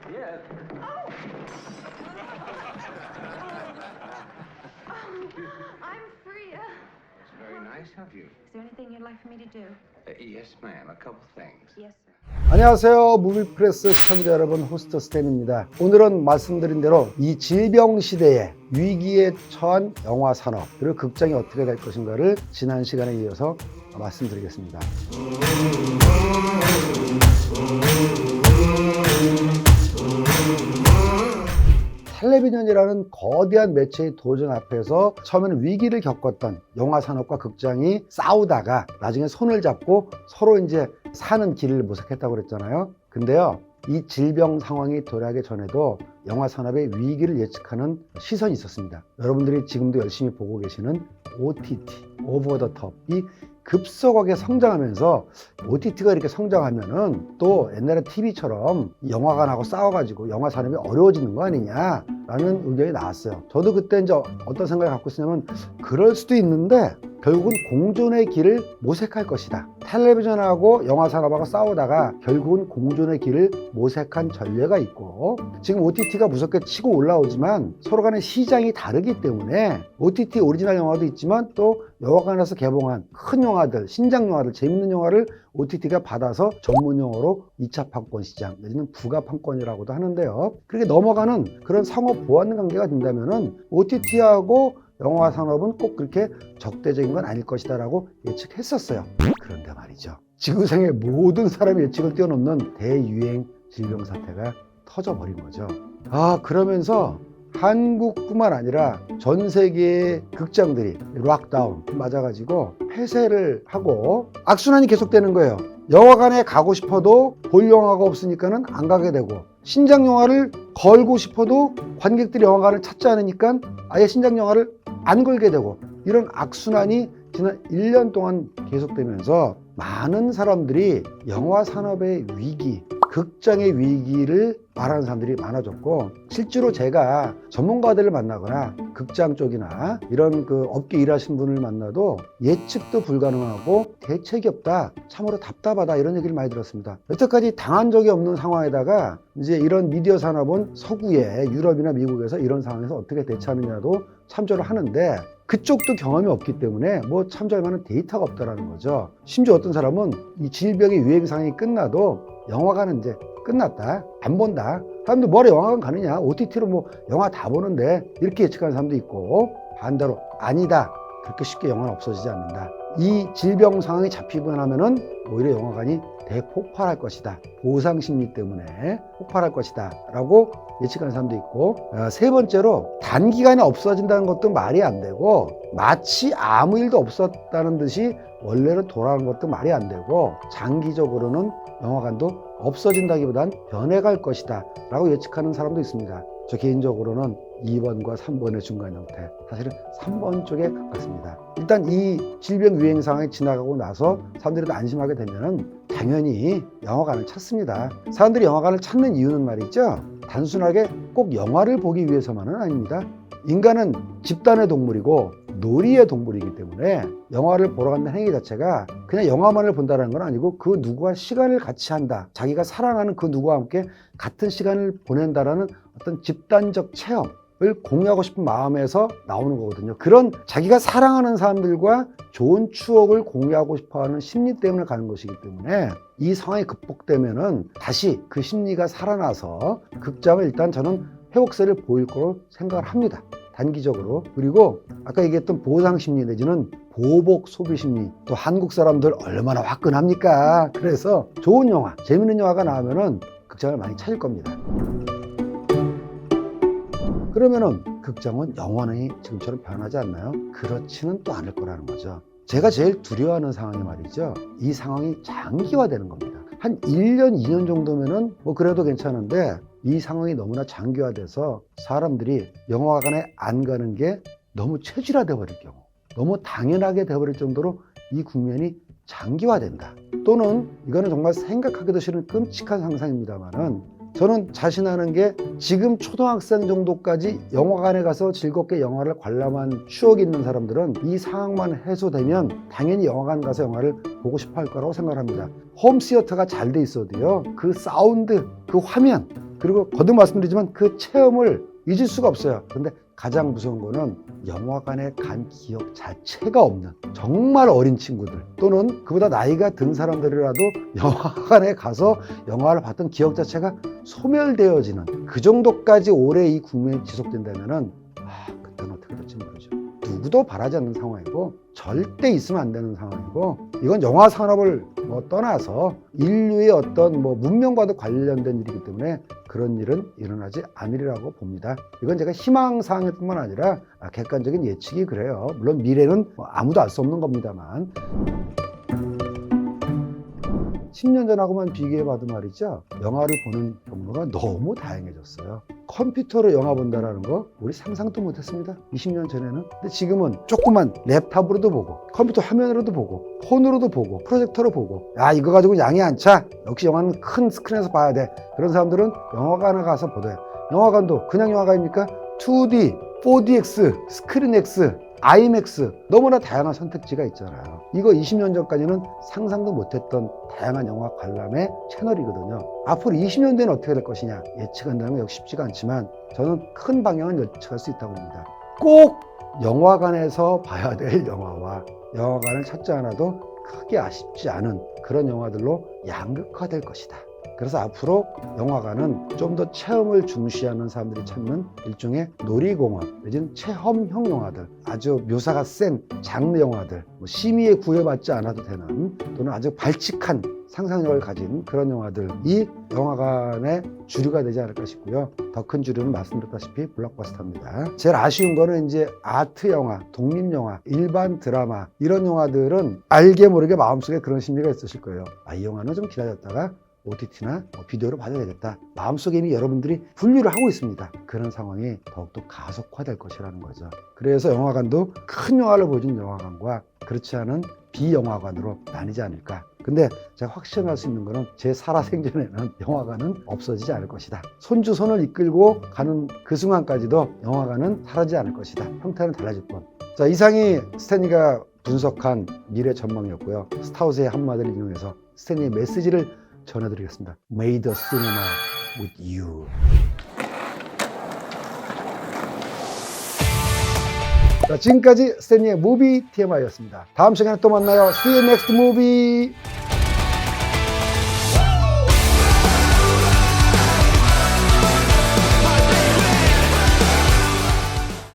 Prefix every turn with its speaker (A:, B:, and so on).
A: Yes.
B: I'm Freya.
A: It's very nice of you.
B: Is there anything you'd like for me to do?
A: Yes, ma'am. A couple things.
B: Yes, sir.
C: 안녕하세요. 무비프레스 시청자 여러분, 호스트 스탠입니다. 오늘은 말씀드린 대로 이 질병 시대에 위기에 처한 영화 산업 그리고 극장이 어떻게 될 것인가를 지난 시간에 이어서 말씀드리겠습니다. 텔레비전이라는 거대한 매체의 도전 앞에서 처음에는 위기를 겪었던 영화 산업과 극장이 싸우다가 나중에 손을 잡고 서로 이제 사는 길을 모색했다고 그랬잖아요. 근데요, 이 질병 상황이 도래하기 전에도 영화 산업의 위기를 예측하는 시선이 있었습니다. 여러분들이 지금도 열심히 보고 계시는 OTT, 오버 더 톱이 급속하게 성장하면서 OTT가 이렇게 성장하면은 또 옛날에 TV처럼 영화관하고 싸워가지고 영화 산업이 어려워지는 거 아니냐라는 의견이 나왔어요. 저도 그때 이제 어떤 생각을 갖고 있었냐면 그럴 수도 있는데 결국은 공존의 길을 모색할 것이다. 텔레비전하고 영화 산업하고 싸우다가 결국은 공존의 길을 모색한 전례가 있고 지금 OTT가 무섭게 치고 올라오지만 서로 간의 시장이 다르기 때문에 OTT 오리지널 영화도 있지만 또 영화관에서 개봉한 큰 영화들, 신작 영화들, 재밌는 영화를 OTT가 받아서 전문 용어로 2차 판권 시장 내지는 부가 판권이라고도 하는데요. 그렇게 넘어가는 그런 상호 보완 관계가 된다면은 OTT하고 영화 산업은 꼭 그렇게 적대적인 건 아닐 것이다 라고 예측했었어요. 그런데 말이죠, 지구상의 모든 사람의 예측을 뛰어넘는 대유행 질병 사태가 터져버린 거죠. 그러면서 한국뿐만 아니라 전 세계의 극장들이 락다운 맞아가지고 폐쇄를 하고 악순환이 계속되는 거예요. 영화관에 가고 싶어도 볼 영화가 없으니까는 안 가게 되고, 신작 영화를 걸고 싶어도 관객들이 영화관을 찾지 않으니까 아예 신작 영화를 안 걸게 되고, 이런 악순환이 지난 1년 동안 계속되면서 많은 사람들이 영화 산업의 위기, 극장의 위기를 말하는 사람들이 많아졌고, 실제로 제가 전문가들을 만나거나 극장 쪽이나 이런 그 업계 일하시는 분을 만나도 예측도 불가능하고 대책이 없다, 참으로 답답하다, 이런 얘기를 많이 들었습니다. 여태까지 당한 적이 없는 상황에다가 이제 이런 미디어 산업은 서구에 유럽이나 미국에서 이런 상황에서 어떻게 대처하느냐도 참조를 하는데 그쪽도 경험이 없기 때문에 뭐 참조할 만한 데이터가 없다라는 거죠. 심지어 어떤 사람은 이 질병의 유행 상황이 끝나도 영화관은 이제 끝났다, 안 본다, 사람들 뭐하러 영화관 가느냐, OTT로 뭐 영화 다 보는데, 이렇게 예측하는 사람도 있고, 반대로 아니다, 그렇게 쉽게 영화는 없어지지 않는다, 이 질병 상황이 잡히고 나면은 오히려 영화관이 대폭발할 것이다, 보상 심리 때문에 폭발할 것이다 라고 예측하는 사람도 있고, 세 번째로 단기간에 없어진다는 것도 말이 안 되고, 마치 아무 일도 없었다는 듯이 원래는 돌아가는 것도 말이 안 되고, 장기적으로는 영화관도 없어진다기보단 변해갈 것이다 라고 예측하는 사람도 있습니다. 저 개인적으로는 2번과 3번의 중간 형태, 사실은 3번 쪽에 가깝습니다. 일단 이 질병 유행 상황이 지나가고 나서 사람들이 더 안심하게 되면은 당연히 영화관을 찾습니다. 사람들이 영화관을 찾는 이유는 말이죠, 단순하게 꼭 영화를 보기 위해서만은 아닙니다. 인간은 집단의 동물이고 놀이의 동물이기 때문에 영화를 보러 간다는 행위 자체가 그냥 영화만을 본다는 건 아니고 그 누구와 시간을 같이 한다, 자기가 사랑하는 그 누구와 함께 같은 시간을 보낸다라는 어떤 집단적 체험을 공유하고 싶은 마음에서 나오는 거거든요. 그런 자기가 사랑하는 사람들과 좋은 추억을 공유하고 싶어하는 심리 때문에 가는 것이기 때문에 이 상황이 극복되면은 다시 그 심리가 살아나서 극장을 일단 저는 회복세를 보일 거로 생각을 합니다, 단기적으로. 그리고 아까 얘기했던 보상 심리 내지는 보복 소비 심리, 또 한국 사람들 얼마나 화끈합니까? 그래서 좋은 영화, 재밌는 영화가 나오면은 극장을 많이 찾을 겁니다. 그러면은 극장은 영원히 지금처럼 변하지 않나요? 그렇지는 또 않을 거라는 거죠. 제가 제일 두려워하는 상황이 말이죠, 이 상황이 장기화되는 겁니다. 한 1년, 2년 정도면은 뭐 그래도 괜찮은데 이 상황이 너무나 장기화돼서 사람들이 영화관에 안 가는 게 너무 체질화돼 버릴 경우, 너무 당연하게 되어버릴 정도로 이 국면이 장기화된다, 또는 이거는 정말 생각하기도 싫은 끔찍한 상상입니다만은 저는 자신하는 게 지금 초등학생 정도까지 영화관에 가서 즐겁게 영화를 관람한 추억이 있는 사람들은 이 상황만 해소되면 당연히 영화관 가서 영화를 보고 싶어 할 거라고 생각합니다. 홈시어터가 잘 돼 있어도요, 그 사운드, 그 화면, 그리고 거듭 말씀드리지만 그 체험을 잊을 수가 없어요. 근데 가장 무서운 거는 영화관에 간 기억 자체가 없는 정말 어린 친구들 또는 그보다 나이가 든 사람들이라도 영화관에 가서 영화를 봤던 기억 자체가 소멸되어지는 그 정도까지 오래 이 국면이 지속된다면은 그때는 어떻게 될지 모르죠. 누구도 바라지 않는 상황이고 절대 있으면 안 되는 상황이고 이건 영화 산업을 떠나서 인류의 어떤 문명과도 관련된 일이기 때문에 그런 일은 일어나지 않으리라고 봅니다. 이건 제가 희망사항일 뿐만 아니라 객관적인 예측이 그래요. 물론 미래는 아무도 알 수 없는 겁니다만 10년 전하고만 비교해봐도 말이죠. 영화를 보는 경로가 너무 다양해졌어요. 컴퓨터로 영화 본다라는 거 우리 상상도 못했습니다. 20년 전에는. 근데 지금은 조그만 랩탑으로도 보고 컴퓨터 화면으로도 보고 폰으로도 보고 프로젝터로 보고 이거 가지고 양이 안 차. 역시 영화는 큰 스크린에서 봐야 돼. 그런 사람들은 영화관에 가서 보되 영화관도 그냥 영화관입니까? 2D, 4DX, 스크린X, IMAX 너무나 다양한 선택지가 있잖아요. 이거 20년 전까지는 상상도 못했던 다양한 영화 관람의 채널이거든요. 앞으로 20년 뒤에는 어떻게 될 것이냐 예측한다는 건 역시 쉽지가 않지만 저는 큰 방향은 예측할 수 있다고 봅니다. 꼭 영화관에서 봐야 될 영화와 영화관을 찾지 않아도 크게 아쉽지 않은 그런 영화들로 양극화될 것이다. 그래서 앞으로 영화관은 좀 더 체험을 중시하는 사람들이 찾는 일종의 놀이공원, 요즘 체험형 영화들, 아주 묘사가 센 장르 영화들, 심의에 구애받지 않아도 되는 또는 아주 발칙한 상상력을 가진 그런 영화들이 영화관의 주류가 되지 않을까 싶고요. 더 큰 주류는 말씀드렸다시피 블록버스터입니다. 제일 아쉬운 거는 이제 아트 영화, 독립 영화, 일반 드라마 이런 영화들은 알게 모르게 마음속에 그런 심리가 있으실 거예요. 이 영화는 좀 기다렸다가 OTT나 비디오로 봐야 되겠다. 마음속에 이미 여러분들이 분류를 하고 있습니다. 그런 상황이 더욱더 가속화될 것이라는 거죠. 그래서 영화관도 큰 영화를 보여준 영화관과 그렇지 않은 비영화관으로 나뉘지 않을까. 근데 제가 확신할 수 있는 거는 제 살아생전에는 영화관은 없어지지 않을 것이다. 손주 손을 이끌고 가는 그 순간까지도 영화관은 사라지지 않을 것이다. 형태는 달라질 뿐. 자, 이상이 스탠리가 분석한 미래 전망이었고요. 스타워즈의 한마디를 인용해서 스탠리의 메시지를 전해드리겠습니다. May the cinema with you. 자, 지금까지 스탠리의 무비 TMI였습니다. 다음 시간에 또 만나요. See you next movie.